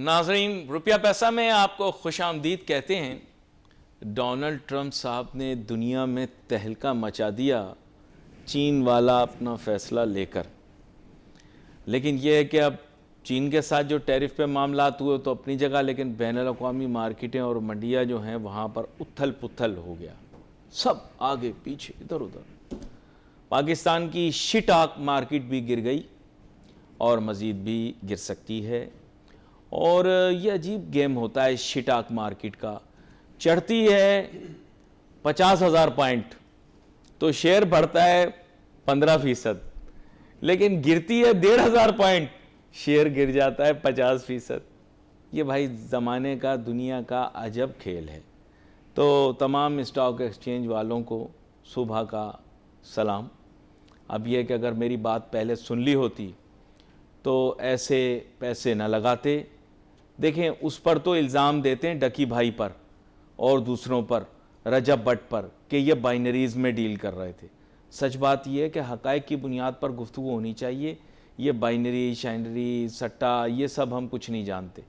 ناظرین، روپیہ پیسہ میں آپ کو خوش آمدید کہتے ہیں۔ ڈونلڈ ٹرمپ صاحب نے دنیا میں تہلکہ مچا دیا چین والا اپنا فیصلہ لے کر، لیکن یہ ہے کہ اب چین کے ساتھ جو ٹیرف پہ معاملات ہوئے تو اپنی جگہ، لیکن بین الاقوامی مارکیٹیں اور منڈیاں جو ہیں وہاں پر اتھل پتھل ہو گیا، سب آگے پیچھے ادھر ادھر۔ پاکستان کی شٹاک مارکیٹ بھی گر گئی اور مزید بھی گر سکتی ہے، اور یہ عجیب گیم ہوتا ہے شٹاک مارکیٹ کا۔ چڑھتی ہے 50,000 پوائنٹ تو شیئر بڑھتا ہے 15%، لیکن گرتی ہے 1,500 پوائنٹ، شیئر گر جاتا ہے 50%۔ یہ بھائی زمانے کا، دنیا کا عجب کھیل ہے۔ تو تمام اسٹاک ایکسچینج والوں کو صبح کا سلام۔ اب یہ کہ اگر میری بات پہلے سن لی ہوتی تو ایسے پیسے نہ لگاتے۔ دیکھیں، اس پر تو الزام دیتے ہیں ڈکی بھائی پر اور دوسروں پر، رجب بٹ پر، کہ یہ بائنریز میں ڈیل کر رہے تھے۔ سچ بات یہ ہے کہ حقائق کی بنیاد پر گفتگو ہونی چاہیے۔ یہ بائنری، شائنری، سٹا، یہ سب ہم کچھ نہیں جانتے۔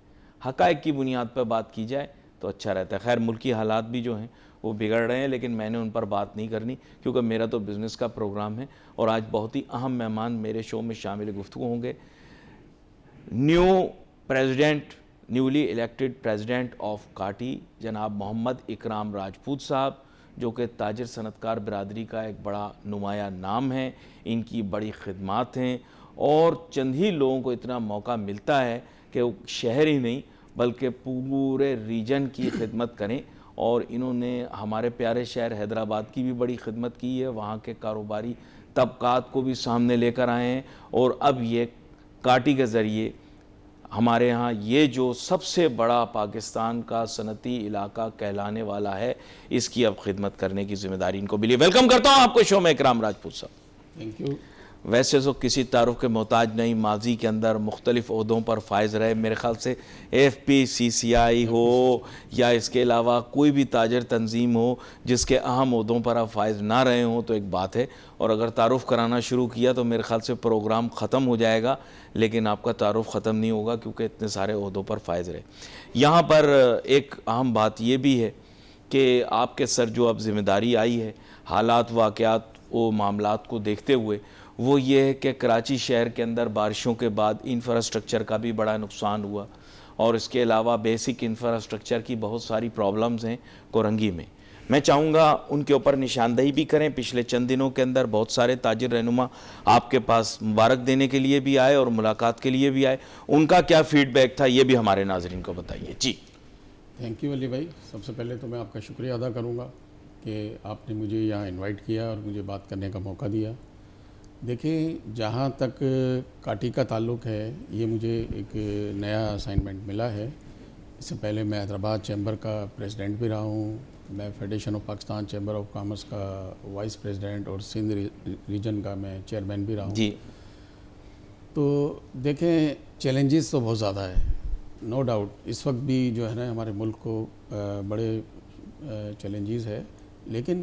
حقائق کی بنیاد پر بات کی جائے تو اچھا رہتا ہے۔ خیر، ملکی حالات بھی جو ہیں وہ بگڑ رہے ہیں، لیکن میں نے ان پر بات نہیں کرنی کیونکہ میرا تو بزنس کا پروگرام ہے، اور آج بہت ہی اہم مہمان میرے شو میں شامل گفتگو ہوں گے۔ نیولی الیکٹڈ پریزیڈنٹ آف کاٹی جناب محمد اکرام راجپوت صاحب، جو کہ تاجر صنعت کار برادری کا ایک بڑا نمایاں نام ہے۔ ان کی بڑی خدمات ہیں، اور چند ہی لوگوں کو اتنا موقع ملتا ہے کہ وہ شہر ہی نہیں بلکہ پورے ریجن کی خدمت کریں، اور انہوں نے ہمارے پیارے شہر حیدرآباد کی بھی بڑی خدمت کی ہے۔ وہاں کے کاروباری طبقات کو بھی سامنے لے کر آئے ہیں، اور اب یہ کاٹی کے ذریعے ہمارے ہاں یہ جو سب سے بڑا پاکستان کا صنعتی علاقہ کہلانے والا ہے، اس کی اب خدمت کرنے کی ذمہ داری ان کو ملی۔ ویلکم کرتا ہوں آپ کو شو میں اکرام راجپوت صاحب۔ Thank you. ویسے تو کسی تعارف کے محتاج نہیں، ماضی کے اندر مختلف عہدوں پر فائز رہے۔ میرے خیال سے FPCCI ہو یا اس کے علاوہ کوئی بھی تاجر تنظیم ہو جس کے اہم عہدوں پر آپ فائز نہ رہے ہوں تو ایک بات ہے، اور اگر تعارف کرانا شروع کیا تو میرے خیال سے پروگرام ختم ہو جائے گا، لیکن آپ کا تعارف ختم نہیں ہوگا کیونکہ اتنے سارے عہدوں پر فائز رہے۔ یہاں پر ایک اہم بات یہ بھی ہے کہ آپ کے سر جو اب ذمہ داری آئی ہے، حالات، واقعات و معاملات کو دیکھتے ہوئے، وہ یہ ہے کہ کراچی شہر کے اندر بارشوں کے بعد انفراسٹرکچر کا بھی بڑا نقصان ہوا، اور اس کے علاوہ بیسک انفراسٹرکچر کی بہت ساری پرابلمز ہیں کورنگی میں۔ میں چاہوں گا ان کے اوپر نشاندہی بھی کریں۔ پچھلے چند دنوں کے اندر بہت سارے تاجر رہنما آپ کے پاس مبارک دینے کے لیے بھی آئے اور ملاقات کے لیے بھی آئے، ان کا کیا فیڈ بیک تھا یہ بھی ہمارے ناظرین کو بتائیے۔ جی تھینک یو علی بھائی۔ سب سے پہلے تو میں آپ کا شکریہ ادا کروں گا کہ آپ نے مجھے یہاں انوائٹ کیا اور مجھے بات کرنے کا موقع دیا۔ دیکھیں، جہاں تک کاٹی کا تعلق ہے، یہ مجھے ایک نیا اسائنمنٹ ملا ہے۔ اس سے پہلے میں حیدرآباد چیمبر کا پریزیڈنٹ بھی رہا ہوں، میں federation of Pakistan chamber of commerce کا وائس پریزیڈنٹ اور سندھ ریجن کا میں چیئرمین بھی رہا ہوں۔ جی، تو دیکھیں، چیلنجز تو بہت زیادہ ہے، نو ڈاؤٹ۔ اس وقت بھی جو ہے نا ہمارے ملک کو بڑے چیلنجز ہے، لیکن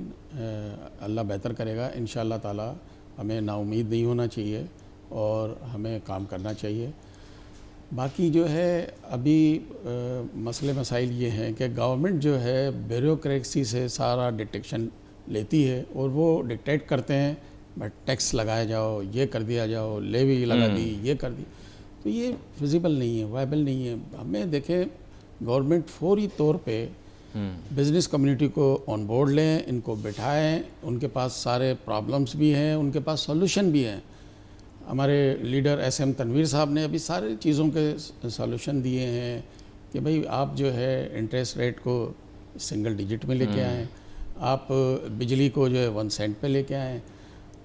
اللہ بہتر کرے گا انشاءاللہ تعالی۔ ہمیں نا امید نہیں ہونا چاہیے اور ہمیں کام کرنا چاہیے۔ باقی جو ہے ابھی مسئلے مسائل یہ ہیں کہ گورنمنٹ جو ہے بیوروکریسی سے سارا ڈکٹیشن لیتی ہے، اور وہ ڈکٹیٹ کرتے ہیں بٹ ٹیکس لگایا جاؤ، یہ کر دیا جاؤ، لیوی لگا دی، یہ کر دی، تو یہ فیزیبل نہیں ہے، وائبل نہیں ہے۔ ہمیں دیکھیں، گورنمنٹ فوری طور پہ بزنس کمیونٹی کو آن بورڈ لیں، ان کو بٹھائیں، ان کے پاس سارے پرابلمس بھی ہیں، ان کے پاس سولوشن بھی ہیں۔ ہمارے لیڈر SM تنویر صاحب نے ابھی سارے چیزوں کے سولوشن دیے ہیں کہ بھئی آپ جو ہے انٹرسٹ ریٹ کو سنگل ڈیجٹ میں لے کے آئیں، آپ بجلی کو جو ہے 1 سینٹ پہ لے کے آئیں،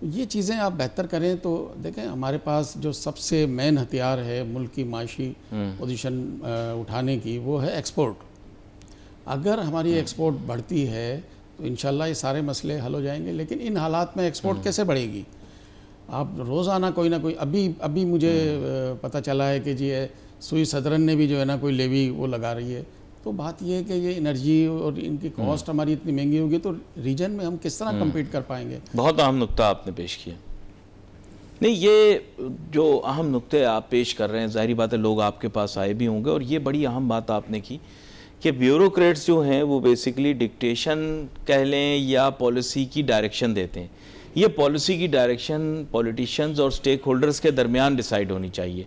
یہ چیزیں آپ بہتر کریں۔ تو دیکھیں، ہمارے پاس جو سب سے مین ہتھیار ہے ملک کی معاشی پوزیشن اٹھانے کی، وہ ہے ایکسپورٹ۔ اگر ہماری ایکسپورٹ بڑھتی ہے تو انشاءاللہ یہ سارے مسئلے حل ہو جائیں گے، لیکن ان حالات میں ایکسپورٹ کیسے بڑھے گی؟ آپ روزانہ کوئی نہ کوئی، ابھی مجھے پتہ چلا ہے کہ جی سوئی صدرن نے بھی جو ہے نا کوئی لیوی وہ لگا رہی ہے۔ تو بات یہ ہے کہ یہ انرجی اور ان کی کاسٹ ہماری اتنی مہنگی ہوگی تو ریجن میں ہم کس طرح کمپیٹ کر پائیں گے؟ بہت اہم نقطہ آپ نے پیش کیا۔ نہیں، یہ جو اہم نقطے آپ پیش کر رہے ہیں، ظاہری بات ہے لوگ آپ کے پاس آئے بھی ہوں گے، اور یہ بڑی اہم بات آپ نے کی کہ بیوروکریٹس جو ہیں وہ بیسیکلی ڈکٹیشن کہہ لیں یا پالیسی کی ڈائریکشن دیتے ہیں. یہ پالیسی کی ڈائریکشن پولیٹیشنز اور سٹیک ہولڈرز کے درمیان ڈیسائیڈ ہونی چاہیے،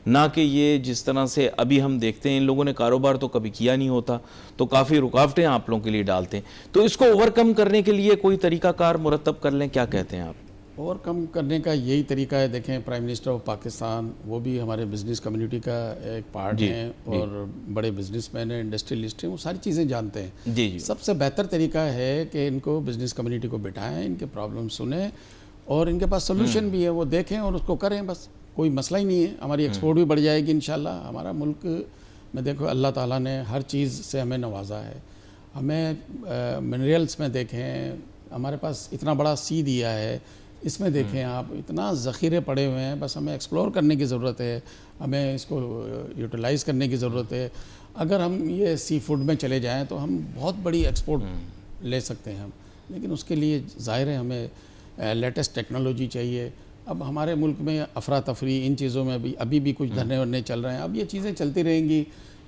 نہ کہ یہ جس طرح سے ابھی ہم دیکھتے ہیں ان لوگوں نے کاروبار تو کبھی کیا نہیں ہوتا تو کافی رکاوٹیں آپ لوگوں کے لیے ڈالتے ہیں. تو اس کو اوور کم کرنے کے لیے کوئی طریقہ کار مرتب کر لیں، کیا کہتے ہیں آپ؟ اوور کم کرنے کا یہی طریقہ ہے. دیکھیں پرائم منسٹر آف پاکستان وہ بھی ہمارے بزنس کمیونٹی کا ایک پارٹ ہیں، اور بڑے بزنس مین ہیں، انڈسٹریلسٹ ہیں، وہ ساری چیزیں جانتے ہیں. جی جی سب سے بہتر طریقہ ہے کہ ان کو بزنس کمیونٹی کو بٹھائیں، ان کے پرابلم سنیں، اور ان کے پاس سلوشن بھی ہے وہ دیکھیں اور اس کو کریں. بس کوئی مسئلہ ہی نہیں ہے. ہماری ایکسپورٹ بھی بڑھ جائے گی انشاءاللہ. ہمارا ملک میں دیکھو اللہ تعالیٰ نے ہر چیز سے ہمیں نوازا ہے. ہمیں منرلس میں دیکھیں، ہمارے پاس اتنا بڑا سی دیا ہے، اس میں دیکھیں آپ اتنا ذخیرے پڑے ہوئے ہیں. بس ہمیں ایکسپلور کرنے کی ضرورت ہے، ہمیں اس کو یوٹیلائز کرنے کی ضرورت ہے. اگر ہم یہ سی فوڈ میں چلے جائیں تو ہم بہت بڑی ایکسپورٹ لے سکتے ہیں ہم، لیکن اس کے لیے ظاہر ہے ہمیں لیٹسٹ ٹیکنالوجی چاہیے. اب ہمارے ملک میں افراتفری ان چیزوں میں ابھی بھی کچھ دھرنے ورنے چل رہے ہیں. اب یہ چیزیں چلتی رہیں گی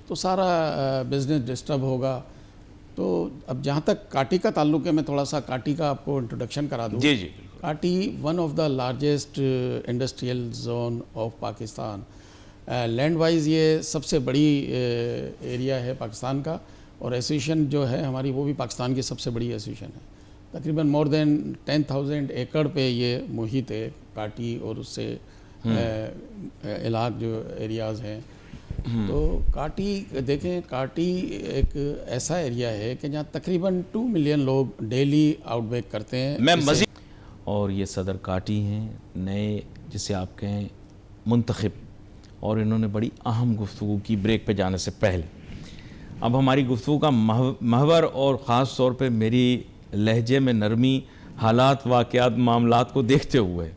تو سارا بزنس ڈسٹرب ہوگا. تو اب جہاں تک کاٹی کا تعلق ہے، میں تھوڑا سا کاٹی کا آپ کو انٹروڈکشن کرا دوں. جی جی کاٹی one of the largest industrial zone of Pakistan. Land wise یہ سب سے بڑی ایریا ہے پاکستان کا، اور ایسوسیشن جو ہے ہماری وہ بھی پاکستان کی سب سے بڑی ایسوسیشن ہے. تقریباً مور دین 10,000 ایکڑ پہ یہ محیط ہے کاٹی اور اس سے علاق جو ایریاز ہیں. تو کاٹی دیکھیں، کاٹی ایک ایسا ایریا ہے کہ جہاں تقریباً 2 ملین لوگ ڈیلی آؤٹ بیک کرتے ہیں. میں مزید اور یہ صدر کاٹی ہیں نئے جسے آپ کہیں منتخب، اور انہوں نے بڑی اہم گفتگو کی بریک پہ جانے سے پہلے. اب ہماری گفتگو کا محور اور خاص طور پہ میری لہجے میں نرمی حالات، واقعات، معاملات کو دیکھتے ہوئے،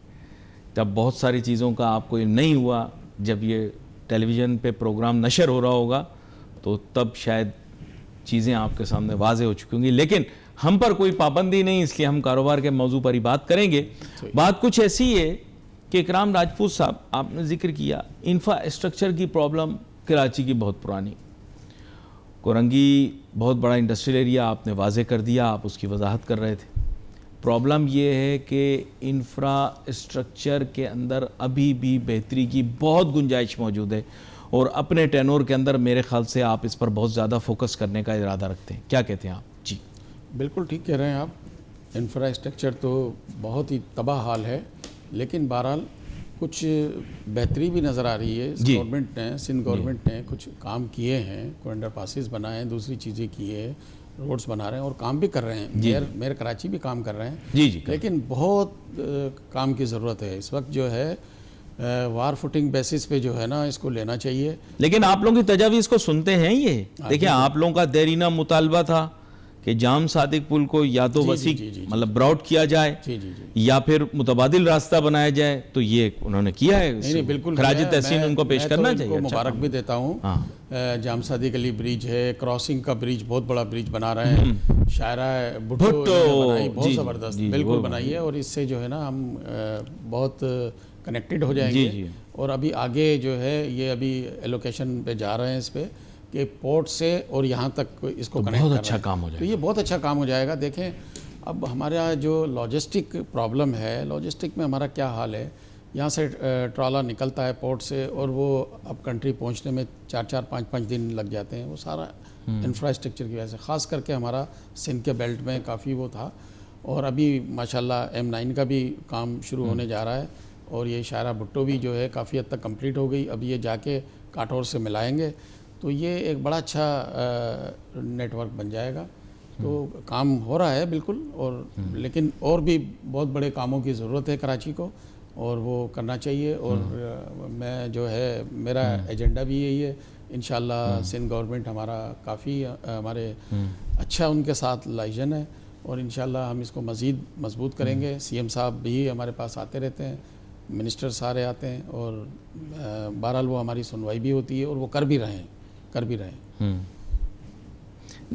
جب بہت ساری چیزوں کا آپ کو یہ نہیں ہوا، جب یہ ٹیلی ویژن پہ پروگرام نشر ہو رہا ہوگا تو تب شاید چیزیں آپ کے سامنے واضح ہو چکی ہوں گی. لیکن ہم پر کوئی پابندی نہیں، اس لیے ہم کاروبار کے موضوع پر ہی بات کریں گے. بات کچھ ایسی ہے کہ اکرام راجپوت صاحب، آپ نے ذکر کیا انفراسٹرکچر کی پرابلم کراچی کی بہت پرانی. کورنگی بہت بڑا انڈسٹریل ایریا آپ نے واضح کر دیا، آپ اس کی وضاحت کر رہے تھے. پرابلم یہ ہے کہ انفراسٹرکچر کے اندر ابھی بھی بہتری کی بہت گنجائش موجود ہے، اور اپنے ٹینور کے اندر میرے خیال سے آپ اس پر بہت زیادہ فوکس کرنے کا ارادہ رکھتے ہیں. کیا کہتے ہیں آپ؟ جی بالکل ٹھیک کہہ رہے ہیں آپ. انفراسٹرکچر تو بہت ہی تباہ حال ہے، لیکن بہرحال کچھ بہتری بھی نظر آ رہی ہے. گورنمنٹ نے، سندھ گورنمنٹ نے کچھ کام کیے ہیں، کوئی انڈر پاسز بنائے ہیں، دوسری چیزیں کی ہے، روڈز بنا رہے ہیں اور کام بھی کر رہے ہیں. میئر کراچی بھی کام کر رہے ہیں. جی جی لیکن بہت کام کی ضرورت ہے اس وقت. جو ہے وار فوٹنگ بیسس پہ جو ہے نا اس کو لینا چاہیے. لیکن آپ لوگوں کی تجاویز کو سنتے ہیں. یہ دیکھیں، آپ لوگوں کا دیرینہ مطالبہ تھا کہ جام صادق پل کو یا تو وسیع مطلب براؤڈ کیا جائے یا پھر متبادل راستہ بنایا جائے، تو یہ انہوں نے کیا ہے. بالکل خراج تحسین ان کو پیش کرنا چاہیے. میں مبارک بھی دیتا ہوں. جام صادق علی برج ہے، کراسنگ کا برج، بہت بڑا برج بنا رہے ہیں. شاعرہ بھٹو بنائی، بہت زبردست بالکل بنائی ہے، اور اس سے جو ہے نا ہم بہت کنیکٹڈ ہو جائیں گے. اور ابھی آگے جو ہے یہ ابھی ایلوکیشن پہ جا رہے ہیں اس پہ کہ پورٹ سے اور یہاں تک اس کو کنیکٹ بہت اچھا کام ہو جائے گا. تو یہ بہت اچھا کام ہو جائے گا. دیکھیں اب ہمارا جو لاجسٹک پرابلم ہے، لاجسٹک میں ہمارا کیا حال ہے. یہاں سے ٹرالا نکلتا ہے پورٹ سے اور وہ اب کنٹری پہنچنے میں 4-4 5-5 دن لگ جاتے ہیں. وہ سارا انفراسٹرکچر کی وجہ سے، خاص کر کے ہمارا سندھ کے بیلٹ میں کافی وہ تھا. اور ابھی ماشاءاللہ M9 کا بھی کام شروع ہونے جا رہا ہے، اور یہ شاعرہ بھٹو بھی جو ہے کافی حد تک کمپلیٹ ہو گئی. اب یہ جا کے کاٹور سے ملائیں گے تو یہ ایک بڑا اچھا نیٹ ورک بن جائے گا. تو کام ہو رہا ہے بالکل. اور لیکن اور بھی بہت بڑے کاموں کی ضرورت ہے کراچی کو، اور وہ کرنا چاہیے. اور میں جو ہے میرا ایجنڈا بھی یہی ہے. انشاءاللہ سندھ گورنمنٹ ہمارا کافی ہمارے اچھا ان کے ساتھ لائجن ہے، اور انشاءاللہ ہم اس کو مزید مضبوط کریں گے. CM صاحب بھی ہمارے پاس آتے رہتے ہیں، منسٹر سارے آتے ہیں، اور بہرحال وہ ہماری سنوائی بھی ہوتی ہے، اور وہ کر بھی رہے ہیں.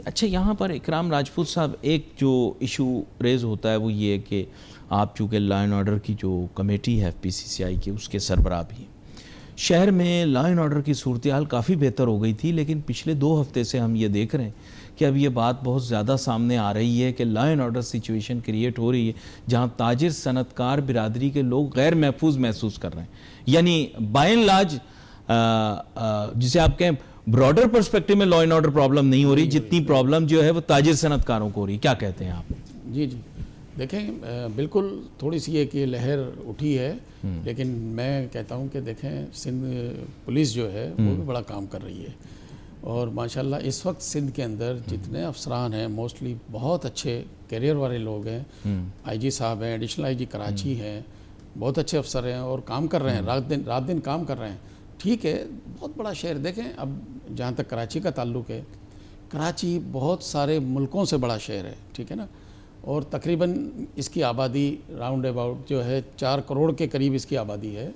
اچھا یہاں پر اکرام راجپوت صاحب ایک جو ایشو ریز ہوتا ہے وہ یہ ہے کہ آپ چونکہ لا اینڈ آرڈر کی جو کمیٹی ہے PCCI کی اس کے سربراہ بھی ہیں. شہر میں لا اینڈ آرڈر کی صورتحال کافی بہتر ہو گئی تھی، لیکن پچھلے 2 ہفتے سے ہم یہ دیکھ رہے ہیں کہ اب یہ بات بہت زیادہ سامنے آ رہی ہے کہ law and order situation create ہو رہی ہے جہاں تاجر صنعت کار برادری کے لوگ غیر محفوظ محسوس کر رہے ہیں. یعنی بائی اینڈ لارج جسے آپ کہیں براڈر پرسپیکٹو میں لا اینڈ آرڈر پرابلم نہیں ہو رہی جتنی پرابلم جو ہے وہ تاجر صنعت کاروں کو ہو رہی ہے. کیا کہتے ہیں آپ؟ جی دیکھیں بالکل تھوڑی سی ایک یہ لہر اٹھی ہے، لیکن میں کہتا ہوں کہ دیکھیں سندھ پولیس جو ہے وہ بھی بڑا کام کر رہی ہے، اور ماشاءاللہ اس وقت سندھ کے اندر جتنے افسران ہیں موسٹلی بہت اچھے کیریئر والے لوگ ہیں. IG صاحب ہیں، ایڈیشنل IG کراچی ہیں، بہت اچھے افسر ہیں اور کام کر رہے ہیں، رات دن کام کر رہے ہیں. ٹھیک ہے، بہت بڑا شہر. دیکھیں اب جہاں تک کراچی کا تعلق ہے، کراچی بہت سارے ملکوں سے بڑا شہر ہے، ٹھیک ہے نا، اور تقریباً اس کی آبادی راؤنڈ اباؤٹ جو ہے 4 کروڑ کے قریب اس کی آبادی ہے.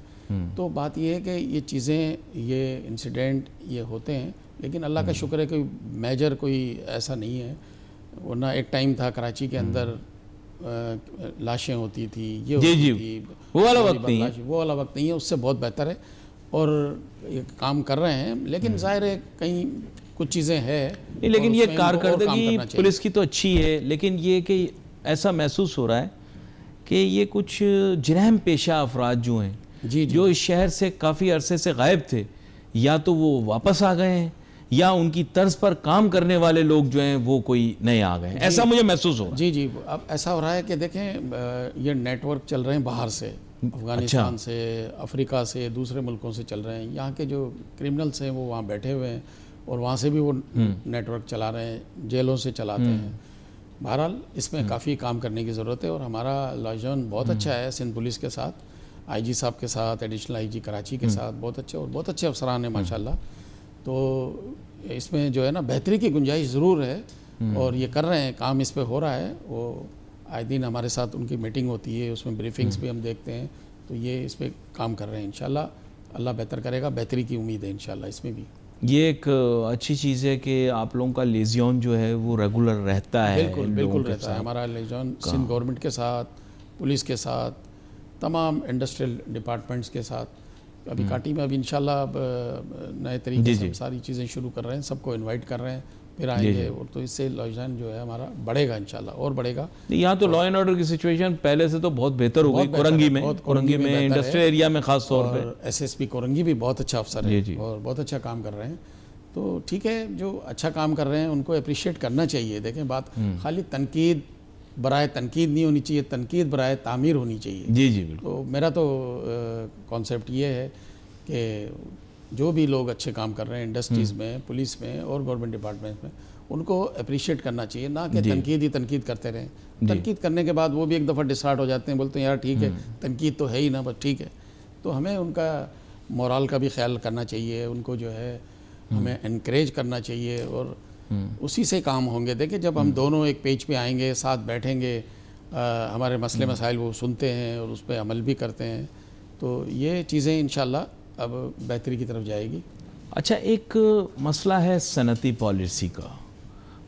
تو بات یہ ہے کہ یہ چیزیں، یہ انسیڈنٹ یہ ہوتے ہیں، لیکن اللہ کا شکر ہے کہ میجر کوئی ایسا نہیں ہے. ورنہ ایک ٹائم تھا کراچی کے اندر لاشیں ہوتی تھی، یہ ہوتی تھی، وہ والا وقت نہیں ہے، وہ والا وقت نہیں ہے، اس سے بہت بہتر ہے اور یہ کام کر رہے ہیں. لیکن ظاہر ہے کہیں کچھ چیزیں ہیں، لیکن یہ کارکردگی پولیس کی تو اچھی ہے، لیکن یہ کہ ایسا محسوس ہو رہا ہے کہ یہ کچھ جرائم پیشہ افراد جو ہیں جو اس شہر سے کافی عرصے سے غائب تھے، یا تو وہ واپس آ گئے ہیں یا ان کی طرز پر کام کرنے والے لوگ جو ہیں وہ کوئی نئے آ گئے ہیں. ایسا مجھے محسوس ہو رہا ہے. جی اب ایسا ہو رہا ہے کہ دیکھیں یہ نیٹ ورک چل رہے ہیں باہر سے، افغانستان سے، افریقہ سے، دوسرے ملکوں سے چل رہے ہیں. یہاں کے جو کرمنلز ہیں وہ وہاں بیٹھے ہوئے ہیں اور وہاں سے بھی وہ نیٹ ورک چلا رہے ہیں، جیلوں سے چلاتے ہیں. بہرحال اس میں کافی کام کرنے کی ضرورت ہے، اور ہمارا لاجون بہت اچھا ہے سندھ پولیس کے ساتھ، IG صاحب کے ساتھ، ایڈیشنل IG کراچی کے ساتھ بہت اچھے اور بہت اچھے افسران ہیں ماشاءاللہ. تو اس میں جو ہے نا بہتری کی گنجائش ضرور ہے، اور یہ کر رہے ہیں کام، اس پہ ہو رہا ہے. وہ آئے دن ہمارے ساتھ ان کی میٹنگ ہوتی ہے، اس میں بریفنگز بھی ہم دیکھتے ہیں. تو یہ اس پہ کام کر رہے ہیں. انشاءاللہ اللہ بہتر کرے گا، بہتری کی امید ہے انشاءاللہ اس میں بھی. یہ ایک اچھی چیز ہے کہ آپ لوگوں کا لیزیون جو ہے وہ ریگولر رہتا ہے. بالکل رہتا ہے ہمارا لیزیون سندھ گورنمنٹ کے ساتھ، پولیس کے ساتھ، تمام انڈسٹریل ڈپارٹمنٹس کے ساتھ. ابھی کاٹی میں ابھی انشاءاللہ اب نئے طریقے سے ساری چیزیں شروع کر رہے ہیں، سب کو انوائٹ کر رہے ہیں، پھر آئیں گے، اور تو اس سے لیزیون جو ہے ہمارا بڑھے گا انشاءاللہ اور بڑھے گا. یہاں تو لا اینڈ آرڈر کی سچویشن پہلے سے تو بہت بہتر ہو گئی کورنگی میں انڈسٹریل ایریا میں خاص طور پہ. SSP کورنگی بھی بہت اچھا افسر ہے اور بہت اچھا کام کر رہے ہیں. تو ٹھیک ہے، جو اچھا کام کر رہے ہیں ان کو اپریشیٹ کرنا چاہیے. دیکھیں بات خالی تنقید برائے تنقید نہیں ہونی چاہیے، تنقید برائے تعمیر ہونی چاہیے. جی بالکل. تو میرا تو کانسیپٹ یہ ہے کہ جو بھی لوگ اچھے کام کر رہے ہیں انڈسٹریز میں، پولیس میں اور گورنمنٹ ڈپارٹمنٹ میں، ان کو اپریشیٹ کرنا چاہیے، نہ کہ تنقید کرتے رہیں. تنقید کرنے کے بعد وہ بھی ایک دفعہ ڈسہارٹ ہو جاتے ہیں، بولتے ہیں یار ٹھیک ہے تنقید تو ہے ہی نا، بس ٹھیک ہے. تو ہمیں ان کا مورال کا بھی خیال کرنا چاہیے، ان کو جو ہے ہمیں انکریج کرنا چاہیے، اور اسی سے کام ہوں گے. دیکھیں جب ہم دونوں ایک پیج پہ آئیں گے، ساتھ بیٹھیں گے، ہمارے مسئلے مسائل وہ سنتے ہیں اور اس پہ عمل بھی کرتے ہیں، تو یہ چیزیں انشاءاللہ اب بہتری کی طرف جائے گی. اچھا ایک مسئلہ ہے صنعتی پالیسی کا،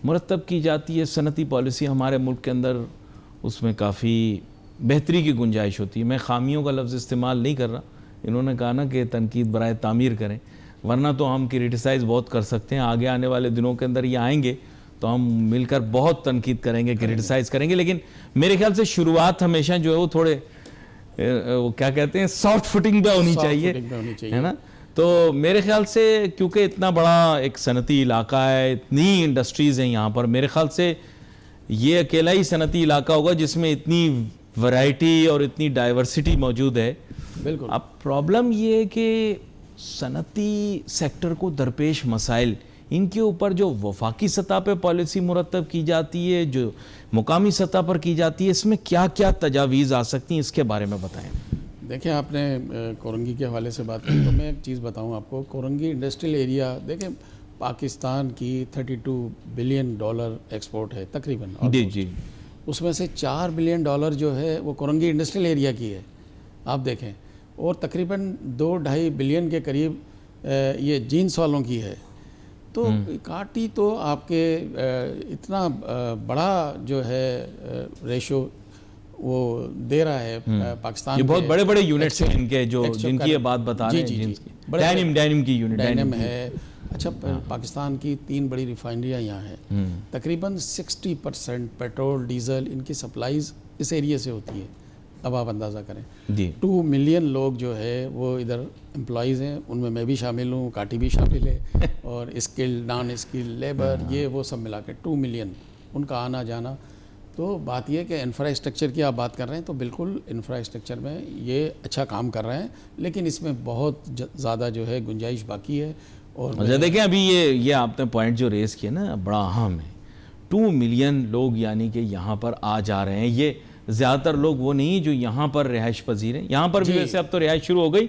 مرتب کی جاتی ہے صنعتی پالیسی ہمارے ملک کے اندر، اس میں کافی بہتری کی گنجائش ہوتی ہے. میں خامیوں کا لفظ استعمال نہیں کر رہا، انہوں نے کہا نا کہ تنقید برائے تعمیر کریں، ورنہ تو ہم کرٹیسائز بہت کر سکتے ہیں. آگے آنے والے دنوں کے اندر یہ آئیں گے تو ہم مل کر بہت تنقید کریں گے، کرٹیسائز کریں گے. لیکن میرے خیال سے شروعات ہمیشہ جو ہے وہ تھوڑے وہ کیا کہتے ہیں سافٹ فٹنگ پہ ہونی چاہیے، ہے نا. تو میرے خیال سے کیونکہ اتنا بڑا ایک صنعتی علاقہ ہے، اتنی انڈسٹریز ہیں یہاں پر، میرے خیال سے یہ اکیلا ہی صنعتی علاقہ ہوگا جس میں اتنی ورائٹی اور اتنی ڈائیورسٹی موجود ہے. بالکل. اب پرابلم یہ ہے کہ صنعتی سیکٹر کو درپیش مسائل، ان کے اوپر جو وفاقی سطح پہ پالیسی مرتب کی جاتی ہے، جو مقامی سطح پر کی جاتی ہے، اس میں کیا کیا تجاویز آ سکتی ہیں، اس کے بارے میں بتائیں. دیکھیں آپ نے کورنگی کے حوالے سے بات کی تو میں ایک چیز بتاؤں آپ کو. کورنگی انڈسٹریل ایریا، دیکھیں پاکستان کی $32 بلین ایکسپورٹ ہے تقریباً، جی اس میں سے $4 بلین جو ہے وہ کورنگی انڈسٹریل ایریا کی ہے، آپ دیکھیں، اور تقریباً 2-2.5 بلین کے قریب یہ جینس والوں کی ہے. تو کاٹی تو آپ کے اتنا بڑا جو ہے ریشو وہ دے رہا ہے پاکستان. یہ بہت بڑے بڑے یونٹس ہیں ان کے جو جن کی یہ بات بتا رہے ہیں. ڈینم کی یونٹ ڈینم ہے. اچھا پاکستان کی 3 بڑی ریفائنریاں یہاں ہیں. تقریباً 60% پیٹرول ڈیزل ان کی سپلائیز اس ایریے سے ہوتی ہے. اب آپ اندازہ کریں 2 ملین لوگ جو ہے وہ ادھر امپلائیز ہیں. ان میں بھی شامل ہوں, کاٹی بھی شامل ہے, اور اسکل نان اسکل لیبر یہ وہ سب ملا کے 2 ملین ان کا آنا جانا. تو بات یہ کہ انفراسٹرکچر کی آپ بات کر رہے ہیں تو بالکل انفراسٹرکچر میں یہ اچھا کام کر رہے ہیں, لیکن اس میں بہت زیادہ جو ہے گنجائش باقی ہے. اور دیکھیں ابھی یہ آپ نے پوائنٹ جو ریز کیا نا بڑا اہم ہے. 2 ملین لوگ یعنی کہ یہاں پر آ جا رہے ہیں. یہ زیادہ تر لوگ وہ نہیں جو یہاں پر رہائش پذیر ہیں. یہاں پر بھی ویسے اب تو رہائش شروع ہو گئی.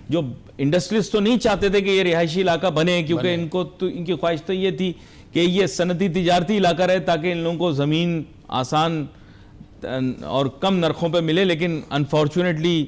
جو انڈسٹریز تو نہیں چاہتے تھے کہ یہ رہائشی علاقہ بنے, کیونکہ ان کی خواہش تو یہ تھی کہ یہ صنعتی تجارتی علاقہ رہے تاکہ ان لوگوں کو زمین آسان اور کم نرخوں پہ ملے. لیکن انفارچونیٹلی,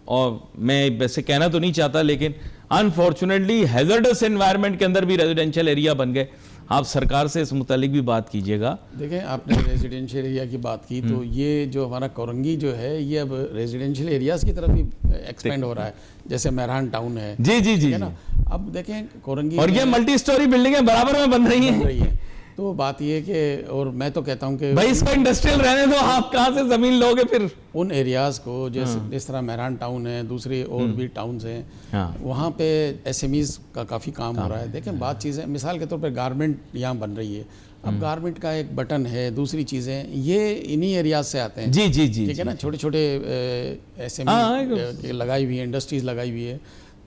اور میں ویسے کہنا تو نہیں چاہتا, لیکن انفارچونیٹلی ہیزرڈس انوائرمنٹ کے اندر بھی ریزیڈینشیل ایریا بن گئے. آپ سرکار سے اس متعلق بھی بات کیجئے گا. دیکھیں آپ نے ریزیڈینشیل ایریا کی بات کی تو یہ جو ہمارا کورنگی جو ہے یہ اب ریزیڈینشیل ایریاز کی طرف بھی ایکسپینڈ ہو رہا ہے. جیسے مہران ٹاؤن ہے. جی نا, اب دیکھیں کورنگی اور یہ ملٹی سٹوری بلڈنگیں برابر میں بن رہی ہیں. تو بات یہ کہ, اور میں تو کہتا ہوں کہ بھائی اس کا انڈسٹریل رہنے دو, آپ کہاں سے زمین لوگے پھر. ان ایریاز کو جس طرح مہران ٹاؤن ہے, دوسری اور بھی ٹاؤنز ہیں, وہاں پہ ایس ایم ایز کا کافی کام ہو رہا ہے. دیکھیں بات چیزیں مثال کے طور پہ گارمنٹ یہاں بن رہی ہے. اب گارمنٹ کا ایک بٹن ہے, دوسری چیزیں یہ انہی ایریاز سے آتے ہیں. جی ٹھیک ہے نا, چھوٹے چھوٹے ایس ایم ایز لگائی ہوئی ہیں, انڈسٹریز لگائی ہوئی ہے,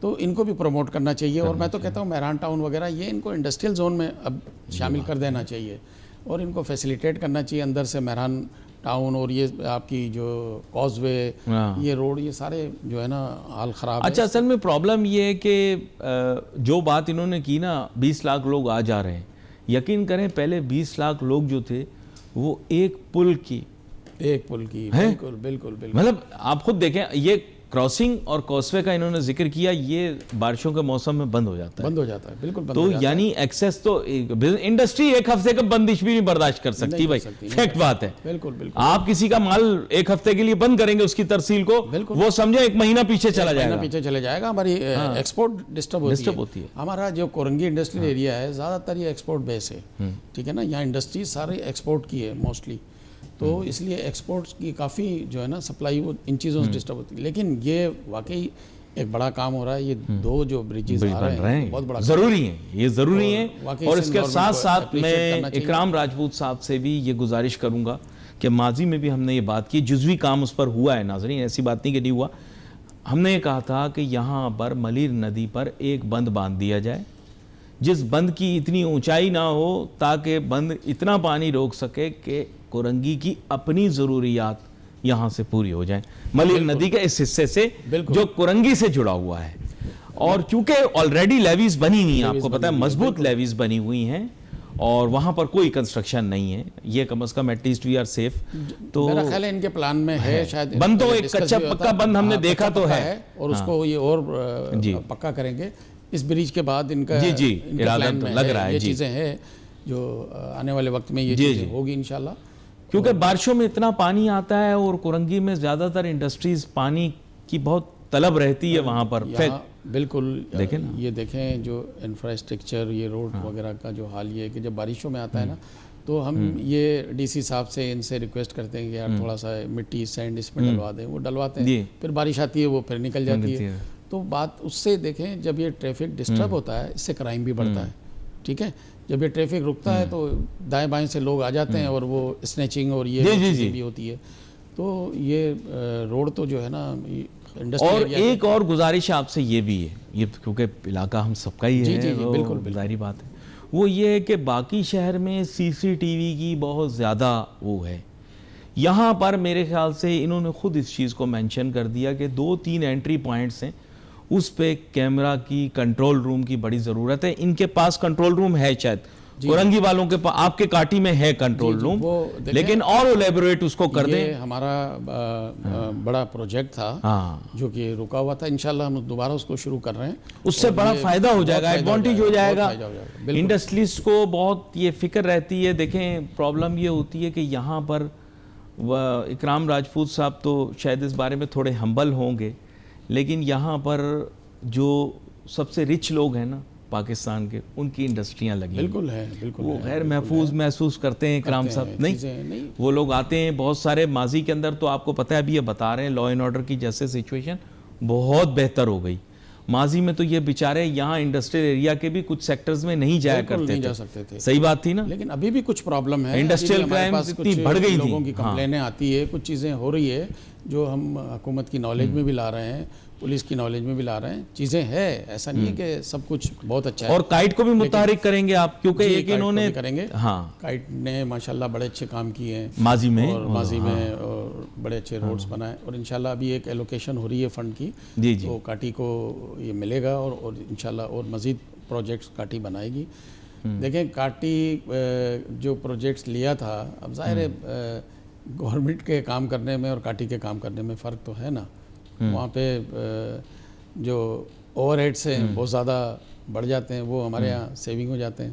تو ان کو بھی پروموٹ کرنا چاہیے. اور میں تو کہتا ہوں مہران ٹاؤن وغیرہ یہ ان کو انڈسٹریل زون میں اب شامل کر دینا چاہیے, اور ان کو فیسیلیٹیٹ کرنا چاہیے اندر سے. مہران ٹاؤن اور یہ آپ کی جو کاز وے, یہ روڈ, یہ سارے جو ہے نا حال خراب ہے. اچھا اصل میں پرابلم یہ ہے کہ جو بات انہوں نے کی نا 20 لاکھ لوگ آ جا رہے ہیں, یقین کریں پہلے 20 لاکھ لوگ جو تھے وہ ایک پل کی بالکل مطلب آپ خود دیکھیں, یہ کراسنگ اور کاسوے کا انہوں نے ذکر کیا, یہ بارشوں کے موسم میں بند ہو جاتا ہے. بالکل. تو یعنی ایکسیس تو انڈسٹری ایک ہفتے کا بندش بھی نہیں برداشت کر سکتی بھائی, فیکٹ بات ہے. بالکل آپ کسی کا مال ایک ہفتے کے لیے بند کریں گے اس کی ترسیل کو, وہ سمجھے 1 مہینہ پیچھے چلا جائے گا. ہماری ایکسپورٹ ڈسٹرب ہوتی ہے. ہمارا جو کورنگی انڈسٹریل ایریا ہے زیادہ تر یہ ایکسپورٹ بیس ہے. ٹھیک ہے نا, یہاں انڈسٹری ساری ایکسپورٹ کی ہے موسٹلی, تو اس لیے ایکسپورٹس کی کافی جو ہے نا سپلائی وہ ان چیزوں سے ڈسٹرب ہوتی ہے. لیکن یہ واقعی ایک بڑا کام ہو رہا ہے. یہ 2 جو بریجز آ رہے ہیں بہت بڑا ضروری ہیں, یہ ضروری ہیں. اور اس کے ساتھ ساتھ میں اکرام راجپوت صاحب سے بھی یہ گزارش کروں گا کہ ماضی میں بھی ہم نے یہ بات کی, جزوی کام اس پر ہوا ہے ناظرین, ایسی بات نہیں کہ نہیں ہوا. ہم نے یہ کہا تھا کہ یہاں پر ملیر ندی پر ایک بند باندھ دیا جائے, جس بند کی اتنی اونچائی نہ ہو تاکہ بند اتنا پانی روک سکے کہ کورنگی کی اپنی ضروریات یہاں سے پوری ہو جائیں, ملیر ندی کے اس حصے سے جو کورنگی سے جڑا ہوا ہے. اور چونکہ آلریڈی لیویز بنی ہوئی ہیں, آپ کو پتہ ہے مضبوط لیویز بنی ہوئی ہیں, اور وہاں پر کوئی کنسٹرکشن نہیں ہے, یہ کم از کم at least we are safe. تو میرا خیال ہے ان کے پلان میں ہے شاید بند, تو ایک کچا پکا بند ہم نے دیکھا تو ہے, اور اس کو یہ اور پکا کریں گے اس بریج کے بعد. ان کا ارادہ تو لگ رہا ہے. یہ چیزیں ہیں جو آنے والے وقت میں یہ چیزیں ہوگی انشاءاللہ, کیونکہ بارشوں میں اتنا پانی آتا ہے, اور کورنگی میں زیادہ تر انڈسٹریز پانی کی بہت طلب رہتی ہے وہاں پر. بالکل یہ دیکھیں جو انفراسٹرکچر, یہ روڈ وغیرہ کا جو حال یہ ہے کہ جب بارشوں میں آتا ہے نا, تو ہم یہ ڈی سی صاحب سے ان سے ریکویسٹ کرتے ہیں کہ یار تھوڑا سا مٹی سینڈ اس میں ڈلوا دیں. وہ ڈلواتے ہیں, پھر بارش آتی ہے وہ پھر نکل جاتی ہے. تو بات اس سے دیکھیں, جب یہ ٹریفک ڈسٹرب ہوتا ہے اس سے کرائم بھی بڑھتا ہے. ٹھیک ہے, جب یہ ٹریفک رکتا ہے تو دائیں بائیں سے لوگ آ جاتے ہیں, اور وہ اسنیچنگ اور یہ بھی ہوتی ہے. تو یہ روڈ تو جو ہے نا, اور ایک اور گزارش آپ سے یہ بھی ہے, یہ کیونکہ علاقہ ہم سب کا ہی ہے, بالکل ظاہری بات ہے, وہ یہ ہے کہ باقی شہر میں سی سی ٹی وی کی بہت زیادہ وہ ہے. یہاں پر میرے خیال سے انہوں نے خود اس چیز کو مینشن کر دیا کہ 2-3 انٹری پوائنٹس ہیں, اس پہ کیمرہ کی, کنٹرول روم کی بڑی ضرورت ہے. ان کے پاس کنٹرول روم ہے شاید, کورنگی والوں کے آپ کے کاٹی میں ہے کنٹرول روم، لیکن اور الیبوریٹ اس کو کر دیں. یہ ہمارا بڑا پروجیکٹ تھا جو کہ رکا ہوا تھا، انشاءاللہ ہم دوبارہ اس کو شروع کر رہے ہیں. اس سے بڑا فائدہ ہو جائے گا، ایڈوانٹیج ہو جائے گا. انڈسٹریز کو بہت یہ فکر رہتی ہے. دیکھیں پرابلم یہ ہوتی ہے کہ یہاں پر اکرام راجپوت صاحب تو شاید اس بارے میں تھوڑے ہمبل ہوں گے، لیکن یہاں پر جو سب سے رچ لوگ ہیں نا پاکستان کے، ان کی انڈسٹریاں لگی. بالکل ہے، بالکل وہ غیر محفوظ محسوس کرتے ہیں اکرام صاحب. نہیں، وہ لوگ آتے ہیں بہت سارے. ماضی کے اندر تو آپ کو پتہ ہے، ابھی یہ بتا رہے ہیں لا اینڈ آرڈر کی جیسے سچویشن بہت بہتر ہو گئی. ماضی میں تو یہ بیچارے یہاں انڈسٹریل ایریا کے بھی کچھ سیکٹرز میں نہیں جایا کرتے تھے. صحیح بات تھی نا. لیکن ابھی بھی کچھ پرابلم ہے، انڈسٹریل کرائمز اتنی بڑھ گئی تھی، لوگوں کی کمپلینیں آتی ہے، کچھ چیزیں ہو رہی ہے جو ہم حکومت کی نالج میں بھی لا رہے ہیں، پولیس کی نالج میں بھی لا رہے ہیں. چیزیں ہے، ایسا نہیں ہے کہ سب کچھ بہت اچھا ہے. اور کائٹ کو بھی متحرک کریں گے آپ، کیونکہ ایک انہوں نے کریں گے. ہاں، کائٹ نے ماشاءاللہ بڑے اچھے کام کیے ہیں ماضی میں، اور ماضی میں بڑے اچھے روڈز بنائے، اور انشاءاللہ ابھی ایک ایلوکیشن ہو رہی ہے فنڈ کی، تو کاٹی کو یہ ملے گا اور انشاءاللہ اور مزید پروجیکٹس کاٹی بنائے گی. دیکھیں کاٹی جو پروجیکٹس لیا تھا، اب ظاہر ہے گورنمنٹ کے کام کرنے میں اور کاٹی کے کام کرنے میں فرق تو ہے نا. وہاں پہ جو اوور ہیڈس ہیں بہت زیادہ بڑھ جاتے ہیں، وہ ہمارے یہاں سیونگ ہو جاتے ہیں.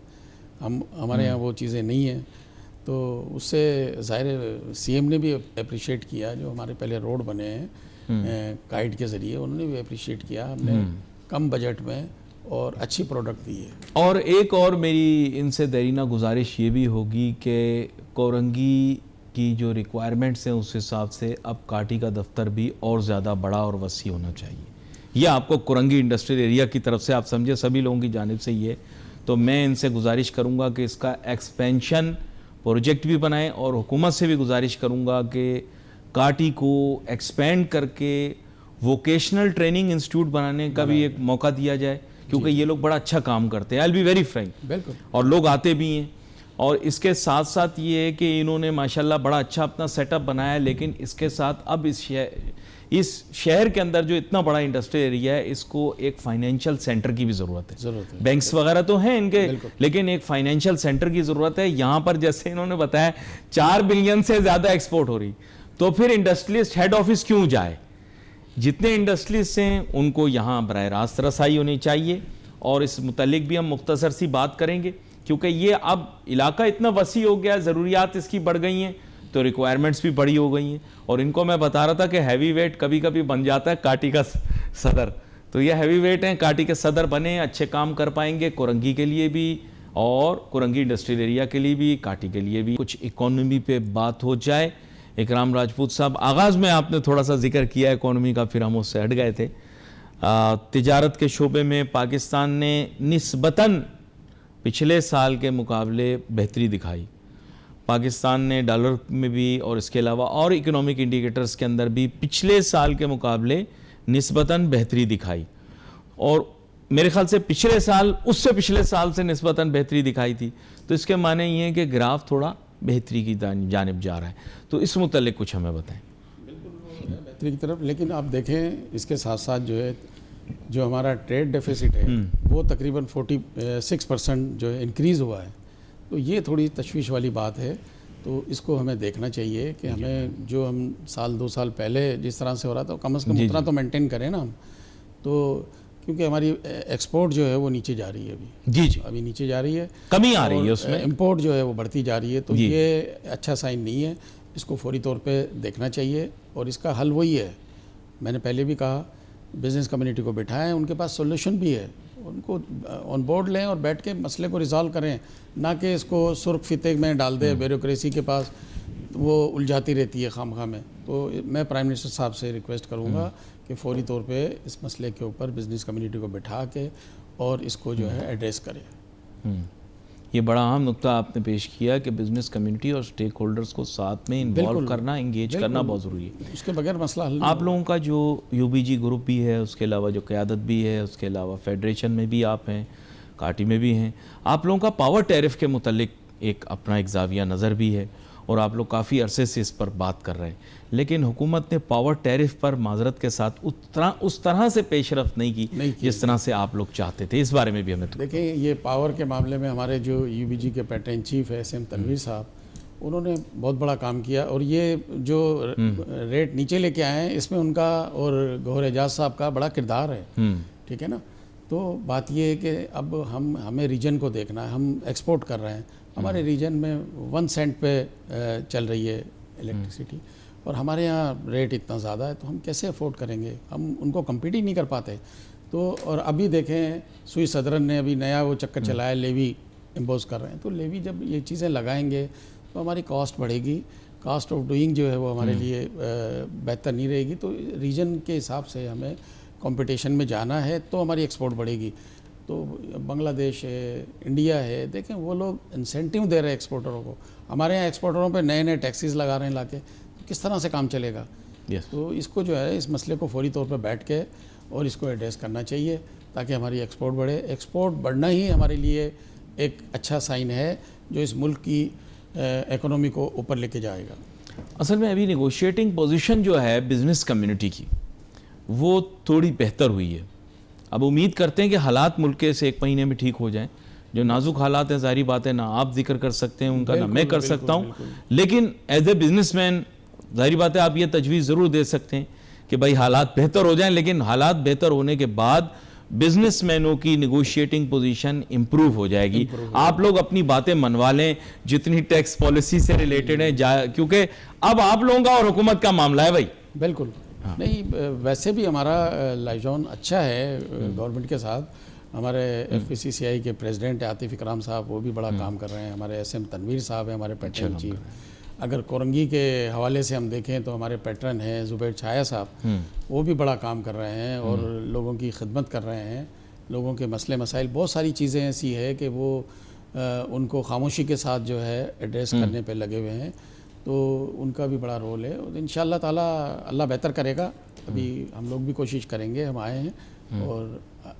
ہمارے یہاں وہ چیزیں نہیں ہیں، تو اس سے ظاہر سی ایم نے بھی اپریشیٹ کیا. جو ہمارے پہلے روڈ بنے ہیں کائٹ کے ذریعے، انہوں نے بھی اپریشیٹ کیا. ہم نے کم بجٹ میں اور اچھی پروڈکٹ دی ہے. اور ایک اور میری ان سے دیرینہ گزارش یہ بھی ہوگی کہ کورنگی کی جو ریکوائرمنٹس ہیں اس حساب سے اب کاٹی کا دفتر بھی اور زیادہ بڑا اور وسیع ہونا چاہیے. یہ آپ کو کورنگی انڈسٹریل ایریا کی طرف سے آپ سمجھے سبھی لوگوں کی جانب سے یہ، تو میں ان سے گزارش کروں گا کہ اس کا ایکسپینشن پروجیکٹ بھی بنائیں، اور حکومت سے بھی گزارش کروں گا کہ کاٹی کو ایکسپینڈ کر کے ووکیشنل ٹریننگ انسٹیٹیوٹ بنانے کا بھی ایک موقع دیا جائے، کیونکہ یہ لوگ بڑا اچھا کام کرتے ہیں. I'll be very frank. بالکل. اور لوگ آتے بھی ہیں. اور اس کے ساتھ ساتھ یہ ہے کہ انہوں نے ماشاءاللہ بڑا اچھا اپنا سیٹ اپ بنایا ہے، لیکن اس کے ساتھ اب اس شہر کے اندر جو اتنا بڑا انڈسٹریل ایریا ہے، اس کو ایک فائنینشیل سینٹر کی بھی ضرورت ہے. بینکس وغیرہ تو ہیں ان کے، لیکن ایک فائنینشیل سینٹر کی ضرورت ہے. یہاں پر جیسے انہوں نے بتایا 4 بلین سے زیادہ ایکسپورٹ ہو رہی، تو پھر انڈسٹریلسٹ ہیڈ آفس کیوں جائے؟ جتنے انڈسٹریلسٹ ہیں ان کو یہاں براہ راست رسائی ہونی چاہیے. اور اس متعلق بھی ہم مختصر سی بات کریں گے، کیونکہ یہ اب علاقہ اتنا وسیع ہو گیا، ضروریات اس کی بڑھ گئی ہیں، تو ریکوائرمنٹس بھی بڑی ہو گئی ہیں. اور ان کو میں بتا رہا تھا کہ ہیوی ویٹ کبھی کبھی بن جاتا ہے کاٹی کا صدر، تو یہ ہیوی ویٹ ہیں، کاٹی کے صدر بنے، اچھے کام کر پائیں گے کورنگی کے لیے بھی اور کورنگی انڈسٹریل ایریا کے لیے بھی، کاٹی کے لیے بھی. کچھ اکانومی پہ بات ہو جائے. اکرام راجپوت صاحب، آغاز میں آپ نے تھوڑا سا ذکر کیا اکانومی کا، پھر ہم اس سے ہٹ گئے تھے. تجارت کے شعبے میں پاکستان نے نسبتاً پچھلے سال کے مقابلے بہتری دکھائی. پاکستان نے ڈالر میں بھی اور اس کے علاوہ اور اکنامک انڈیکیٹرز کے اندر بھی پچھلے سال کے مقابلے نسبتاً بہتری دکھائی. اور میرے خیال سے پچھلے سال اس سے پچھلے سال سے نسبتاً بہتری دکھائی تھی. تو اس کے معنی یہ ہے کہ گراف تھوڑا بہتری کی جانب جا رہا ہے. تو اس متعلق کچھ ہمیں بتائیں. بالکل بہتری کی طرف، لیکن آپ دیکھیں اس کے ساتھ ساتھ جو ہمارا ٹریڈ ڈیفیسٹ ہے وہ تقریباً 46% جو ہے انکریز ہوا ہے. تو یہ تھوڑی تشویش والی بات ہے. تو اس کو ہمیں دیکھنا چاہیے کہ ہمیں جو ہم سال 2 سال پہلے جس طرح سے ہو رہا تھا کم از کم اتنا تو مینٹین کریں نا ہم. تو کیونکہ ہماری ایکسپورٹ جو ہے وہ نیچے جا رہی ہے ابھی نیچے جا رہی ہے، کمی آ رہی ہے اس میں، امپورٹ جو ہے وہ بڑھتی جا رہی ہے. تو یہ اچھا سائن نہیں ہے. اس کو فوری طور پہ دیکھنا چاہیے، اور اس کا حل وہی ہے. میں نے پہلے بھی کہا بزنس کمیونٹی کو بٹھائیں، ان کے پاس سولوشن بھی ہے، ان کو آن بورڈ لیں اور بیٹھ کے مسئلے کو ریزالو کریں، نہ کہ اس کو سرخ فیتے میں ڈال دے. بیوروکریسی کے پاس وہ الجھاتی رہتی ہے خواہ میں. تو میں پرائم منسٹر صاحب سے ریکویسٹ کروں گا کہ فوری طور پہ اس مسئلے کے اوپر بزنس کمیونٹی کو بٹھا کے اور اس کو جو ہے ایڈریس کریں. یہ بڑا اہم نقطہ آپ نے پیش کیا کہ بزنس کمیونٹی اور سٹیک ہولڈرز کو ساتھ میں انوالو کرنا، انگیج کرنا بہت ضروری ہے. اس کے بغیر مسئلہ حل نہیں. آپ لوگوں کا جو یو بی جی گروپ بھی ہے، اس کے علاوہ جو قیادت بھی ہے، اس کے علاوہ فیڈریشن میں بھی آپ ہیں، کاٹی میں بھی ہیں، آپ لوگوں کا پاور ٹیرف کے متعلق ایک اپنا ایک زاویہ نظر بھی ہے. اور آپ لوگ کافی عرصے سے اس پر بات کر رہے ہیں, لیکن حکومت نے پاور ٹیرف پر معذرت کے ساتھ اس طرح سے پیش رفت نہیں کی جس طرح سے آپ لوگ چاہتے تھے. اس بارے میں بھی ہمیں دیکھیں, یہ پاور کے معاملے میں ہمارے جو یو بی جی کے پیٹرن چیف ہے SM تنویر صاحب, انہوں نے بہت بڑا کام کیا, اور یہ جو ریٹ نیچے لے کے آئے ہیں اس میں ان کا اور گوہر اعجاز صاحب کا بڑا کردار ہے, ٹھیک ہے نا. تو بات یہ ہے کہ اب ہمیں ریجن کو دیکھنا ہے. ہم ایکسپورٹ کر رہے ہیں, ہمارے ریجن میں 1 سینٹ پہ چل رہی ہے الیکٹریسٹی, اور ہمارے یہاں ریٹ اتنا زیادہ ہے, تو ہم کیسے افورڈ کریں گے؟ ہم ان کو کمپیٹ ہی نہیں کر پاتے. تو اور ابھی دیکھیں سوئی صدرن نے ابھی نیا وہ چکر چلایا, لیوی امپوز کر رہے ہیں. تو لیوی جب یہ چیزیں لگائیں گے تو ہماری کاسٹ بڑھے گی, کاسٹ آف ڈوئنگ جو ہے وہ ہمارے لیے بہتر نہیں رہے گی. تو ریجن کے حساب سے ہمیں کمپٹیشن میں جانا ہے تو ہماری ایکسپورٹ بڑھے گی. تو بنگلہ دیش ہے, انڈیا ہے, دیکھیں وہ لوگ انسینٹیو دے رہے ہیں ایکسپورٹروں کو. ہمارے یہاں ایکسپورٹروں پہ نئے نئے ٹیکسیز لگا رہے ہیں لا کے, کس طرح سے کام چلے گا؟ تو اس کو جو ہے اس مسئلے کو فوری طور پہ بیٹھ کے اور اس کو ایڈریس کرنا چاہیے تاکہ ہماری ایکسپورٹ بڑھے. ایکسپورٹ بڑھنا ہی ہمارے لیے ایک اچھا سائن ہے جو اس ملک کی اکنومی کو اوپر لے کے جائے گا. اصل میں ابھی نیگوشیٹنگ پوزیشن جو ہے بزنس کمیونٹی کی وہ تھوڑی بہتر ہوئی ہے. اب امید کرتے ہیں کہ حالات ملک کے سے 1 مہینے میں ٹھیک ہو جائیں. جو نازک حالات ہیں ظاہری بات ہے نہ آپ ذکر کر سکتے ہیں ان کا, نہ میں کر سکتا ہوں, لیکن ایز اے بزنس مین ظاہری بات ہے آپ یہ تجویز ضرور دے سکتے ہیں کہ بھائی حالات بہتر ہو جائیں, لیکن حالات بہتر ہونے کے بعد بزنس مینوں کی نیگوشیٹنگ پوزیشن امپروو ہو جائے گی. آپ لوگ اپنی باتیں منوا لیں جتنی ٹیکس پالیسی سے ریلیٹڈ ہیں, کیونکہ اب آپ لوگوں کا اور حکومت کا معاملہ ہے بھائی. بالکل نہیں, ویسے بھی ہمارا لائف جون اچھا ہے گورنمنٹ کے ساتھ. ہمارے FPCCI کے پریزیڈنٹ عاطف اکرام صاحب وہ بھی بڑا کام کر رہے ہیں. ہمارے SM تنویر صاحب ہیں ہمارے پیٹرن چیف. اگر کورنگی کے حوالے سے ہم دیکھیں تو ہمارے پیٹرن ہیں زبیر چھایا صاحب, وہ بھی بڑا کام کر رہے ہیں اور لوگوں کی خدمت کر رہے ہیں. لوگوں کے مسئلے مسائل بہت ساری چیزیں ایسی ہے کہ وہ ان کو خاموشی کے ساتھ جو ہے ایڈریس کرنے پہ لگے ہوئے ہیں. تو ان کا بھی بڑا رول ہے, اور انشاءاللہ تعالی اللہ بہتر کرے گا. ابھی ہم لوگ بھی کوشش کریں گے, ہم آئے ہیں اور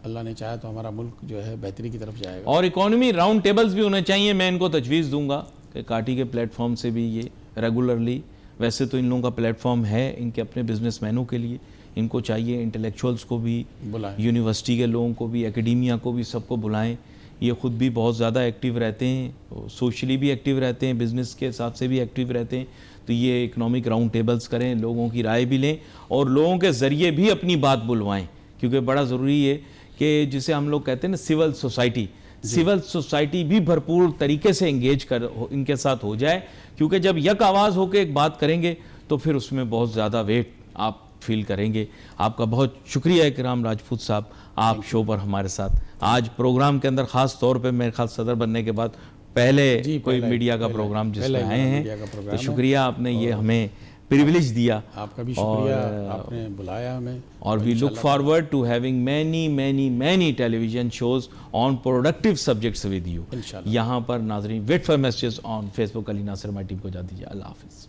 اللہ نے چاہا تو ہمارا ملک جو ہے بہتری کی طرف جائے گا. اور اکانومی راؤنڈ ٹیبلز بھی ہونے چاہیے. میں ان کو تجویز دوں گا کہ کاٹی کے پلیٹ فارم سے بھی یہ ریگولرلی, ویسے تو ان لوگوں کا پلیٹ فارم ہے ان کے اپنے بزنس مینوں کے لیے, ان کو چاہیے انٹلیکچوئلس کو بھی بلائیں, یونیورسٹی کے لوگوں کو بھی, اکیڈیمیا کو بھی, سب کو بلائیں. یہ خود بھی بہت زیادہ ایکٹیو رہتے ہیں, سوشلی بھی ایکٹیو رہتے ہیں, بزنس کے حساب سے بھی ایکٹیو رہتے ہیں. تو یہ اکنامک راؤنڈ ٹیبلز کریں, لوگوں کی رائے بھی لیں اور لوگوں کے ذریعے بھی اپنی بات بلوائیں, کیونکہ بڑا ضروری ہے کہ جسے ہم لوگ کہتے ہیں نا سول سوسائٹی بھی بھرپور طریقے سے انگیج کر ان کے ساتھ ہو جائے, کیونکہ جب یک آواز ہو کے ایک بات کریں گے تو پھر اس میں بہت زیادہ ویٹ آپ فیل کریں گے. آپ کا بہت شکریہ اکرام راجپوت صاحب, آپ شو پر ہمارے ساتھ آج پروگرام کے اندر خاص طور پہ میرے خاص صدر بننے کے بعد پہلے کوئی میڈیا کا پروگرام جس میں آئے ہیں, تو شکریہ آپ نے یہ ہمیں پریویلیج دیا. آپ کا بھی شکریہ, آپ نے بلایا ہمیں. اور we look forward to having many television shows on productive subjects with you. یہاں پر ناظرین wait for messages on Facebook. Ali Nasir ہماری ٹیم کو جا دیجیے. اللہ حافظ.